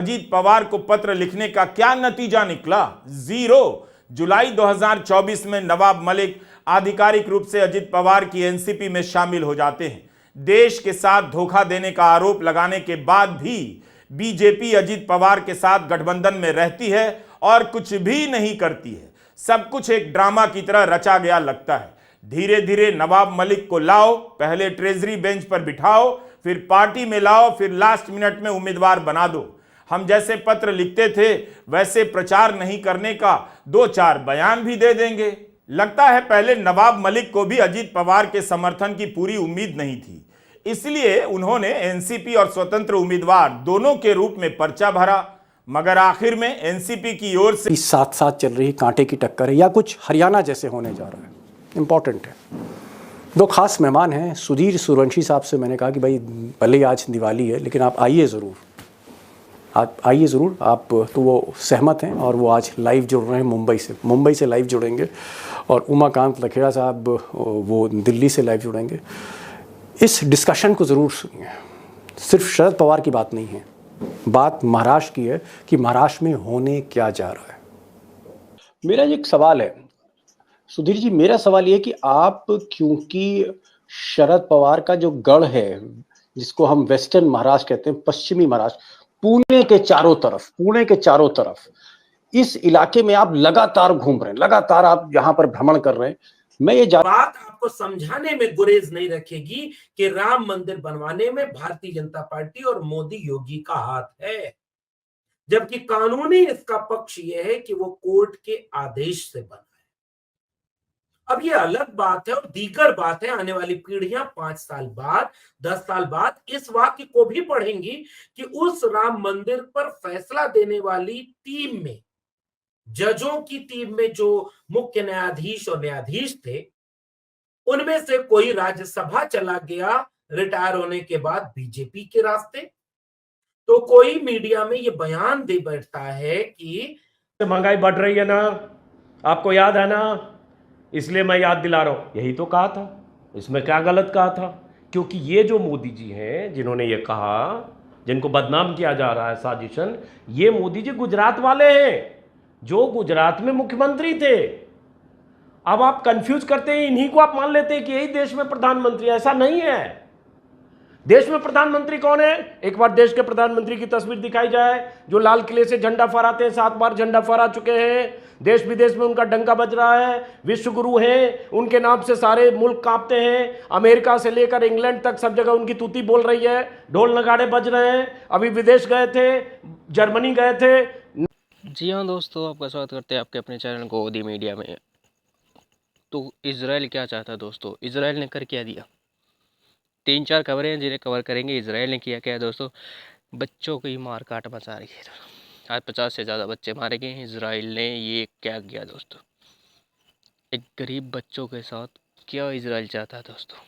अजीत पवार को पत्र लिखने का क्या नतीजा निकला? जीरो। जुलाई 2024 में नवाब मलिक आधिकारिक रूप से अजीत पवार की एनसीपी में शामिल हो जाते हैं। देश के साथ धोखा देने का आरोप लगाने के बाद भी बीजेपी अजीत पवार के साथ गठबंधन में रहती है और कुछ भी नहीं करती है। सब कुछ एक ड्रामा की तरह रचा गया लगता है। धीरे धीरे नवाब मलिक को लाओ, पहले ट्रेजरी बेंच पर बिठाओ, फिर पार्टी में लाओ, फिर लास्ट मिनट में उम्मीदवार बना दो। हम जैसे पत्र लिखते थे वैसे प्रचार नहीं करने का दो चार बयान भी दे देंगे। लगता है पहले नवाब मलिक को भी अजीत पवार के समर्थन की पूरी उम्मीद नहीं थी, इसलिए उन्होंने एनसीपी और स्वतंत्र उम्मीदवार दोनों के रूप में पर्चा भरा। मगर आखिर में एनसीपी की ओर से साथ साथ चल रही कांटे की टक्कर है या कुछ हरियाणा जैसे होने जा रहा है। इंपॉर्टेंट है। दो खास मेहमान हैं। सुधीर सूर्यवंशी साहब से मैंने कहा कि भाई भले ही आज दिवाली है लेकिन आप आइए ज़रूर, आप आइए ज़रूर। आप तो वो सहमत हैं और वो आज लाइव जुड़ रहे हैं मुंबई से लाइव जुड़ेंगे। और उमाकांत लखेड़ा साहब वो दिल्ली से लाइव जुड़ेंगे। इस डिस्कशन को ज़रूर सुनिए। सिर्फ शरद पवार की बात नहीं है, बात महाराष्ट्र की है कि महाराष्ट्र में होने क्या जा रहा है। मेरा एक सवाल है सुधीर जी, मेरा सवाल ये कि आप, क्योंकि शरद पवार का जो गढ़ है जिसको हम वेस्टर्न महाराष्ट्र कहते हैं, पश्चिमी महाराष्ट्र, पुणे के चारों तरफ इस इलाके में आप लगातार घूम रहे हैं, लगातार आप यहाँ पर भ्रमण कर रहे हैं। मैं ये बात आपको समझाने में गुरेज नहीं रखेगी कि राम मंदिर बनवाने में भारतीय जनता पार्टी और मोदी योगी का हाथ है, जबकि कानूनी इसका पक्ष यह है कि वो कोर्ट के आदेश से बना है। अब ये अलग बात है और दीगर बात है, आने वाली पीढ़ियां 5 साल बाद 10 साल बाद इस वाक्य को भी पढ़ेंगी कि उस राम मंदिर पर फैसला देने वाली टीम में, जजों की टीम में जो मुख्य न्यायाधीश और न्यायाधीश थे, उनमें से कोई राज्यसभा चला गया रिटायर होने के बाद बीजेपी के रास्ते। तो कोई मीडिया में ये बयान दे बैठता है कि महंगाई बढ़ रही है ना, आपको याद है ना, इसलिए मैं याद दिला रहा हूं। यही तो कहा था, इसमें क्या गलत कहा था? क्योंकि ये जो मोदी जी हैं जिन्होंने ये कहा, जिनको बदनाम किया जा रहा है साजिशन, ये मोदी जी गुजरात वाले हैं जो गुजरात में मुख्यमंत्री थे। अब आप कंफ्यूज करते हैं, इन्हीं को आप मान लेते हैं कि यही देश में प्रधानमंत्री। ऐसा नहीं है। देश में प्रधानमंत्री कौन है? एक बार देश के प्रधानमंत्री की तस्वीर दिखाई जाए जो लाल किले से झंडा फहराते हैं। 7 बार झंडा फहरा चुके हैं, देश विदेश में उनका डंका बज रहा है, विश्व गुरु हैं, उनके नाम से सारे मुल्क कांपते हैं। अमेरिका से लेकर इंग्लैंड तक सब जगह उनकी तूती बोल रही है, ढोल नगाड़े बज रहे हैं। अभी विदेश गए थे, जर्मनी गए थे। जी हाँ दोस्तों, आपका स्वागत करते हैं आपके अपने चैनल गोदी मीडिया में। तो इजराइल क्या चाहता है दोस्तों? इजराइल ने कर क्या दिया? 3-4 खबरें हैं जिन्हें कवर करेंगे। इजराइल ने किया क्या है दोस्तों? बच्चों की मार काट मचा रही है। आज 50 से ज़्यादा बच्चे मारे गए हैं। इजराइल ने ये क्या किया दोस्तों? एक गरीब बच्चों के साथ क्या इजराइल चाहता है दोस्तों?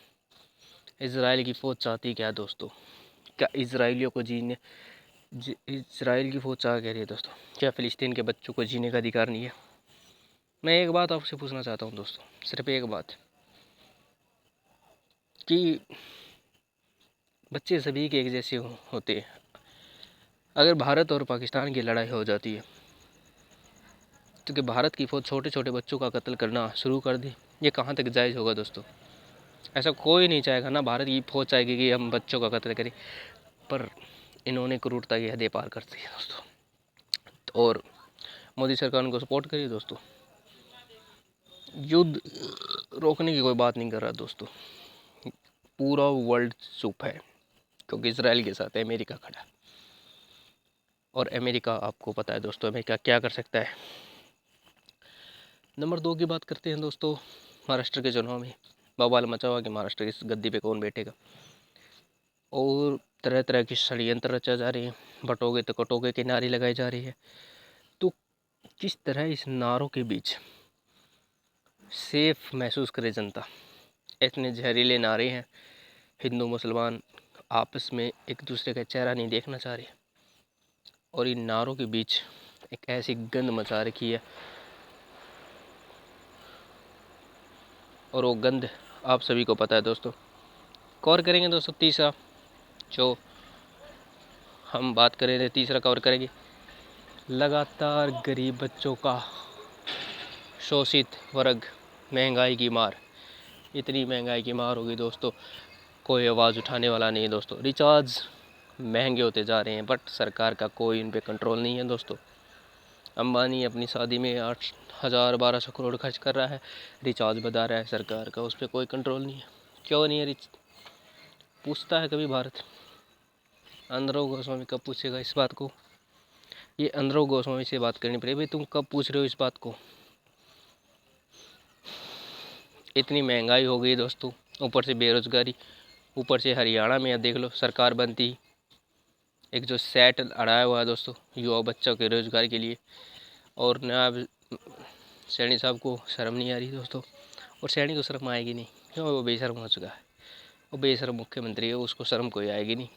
इजराइल की फ़ौज चाहती क्या दोस्तों? क्या इजराइलियों को जीने, इजराइल की फ़ौज चाह कह रही है दोस्तों, क्या फ़िलिस्तीन के बच्चों को जीने का अधिकार नहीं है? मैं एक बात आपसे पूछना चाहता हूँ दोस्तों, सिर्फ एक बात, कि बच्चे सभी के एक जैसे होते हैं। अगर भारत और पाकिस्तान की लड़ाई हो जाती है तो कि भारत की फ़ौज छोटे छोटे बच्चों का कत्ल करना शुरू कर दी, ये कहाँ तक जायज़ होगा दोस्तों? ऐसा कोई नहीं चाहेगा ना, भारत की फ़ौज चाहेगी कि हम बच्चों का कत्ल करें, पर इन्होंने क्रूरता की हदें पार कर दी है दोस्तों। और मोदी सरकार उनको सपोर्ट करिए दोस्तों। युद्ध रोकने की कोई बात नहीं कर रहा दोस्तों, पूरा वर्ल्ड चुप है क्योंकि इजराइल के साथ अमेरिका खड़ा है। और अमेरिका, आपको पता है दोस्तों, अमेरिका क्या कर सकता है। नंबर 2 की बात करते हैं दोस्तों। महाराष्ट्र के चुनाव में बवाल मचा हुआ कि महाराष्ट्र की इस गद्दी पे कौन बैठेगा, और तरह तरह की षड्यंत्र रचा जा रही है। बटोगे तो कटोगे की नारी लगाई जा रही है। तो किस तरह इस नारों के बीच सेफ महसूस करे जनता? इतने जहरीले नारे हैं, हिंदू मुसलमान आपस में एक दूसरे का चेहरा नहीं देखना चाह रहे, और इन नारों के बीच एक ऐसी गंध मचा रखी है, और वो गंध आप सभी को पता है दोस्तों। कवर करेंगे दोस्तों। तीसरा जो हम बात करें तीसरा कवर करेंगे लगातार गरीब बच्चों का शोषित वर्ग, महंगाई की मार। इतनी महंगाई की मार होगी दोस्तों, कोई आवाज़ उठाने वाला नहीं है दोस्तों। रिचार्ज महंगे होते जा रहे हैं बट सरकार का कोई इन पे कंट्रोल नहीं है दोस्तों। अंबानी अपनी शादी में 8,000-1,200 करोड़ खर्च कर रहा है, रिचार्ज बढ़ा रहा है, सरकार का उस पर कोई कंट्रोल नहीं है। क्यों नहीं है? पूछता है कभी भारत? अंदरो गोस्वामी कब पूछेगा इस बात को? ये अंदरो गोस्वामी से बात करनी पड़ेगी, भाई तुम कब पूछ रहे हो इस बात को? इतनी महंगाई हो गई दोस्तों, ऊपर से बेरोजगारी, ऊपर से हरियाणा में देख लो सरकार बनती एक जो सेट अड़ाया हुआ है दोस्तों युवा बच्चों के रोजगार के लिए। और नायब सैनी साहब को शर्म नहीं आ रही दोस्तों, और सैनी को शर्म आएगी नहीं क्यों? वो बेशर्म हो चुका है, वो बेशर्म मुख्यमंत्री है, उसको शर्म कोई आएगी नहीं।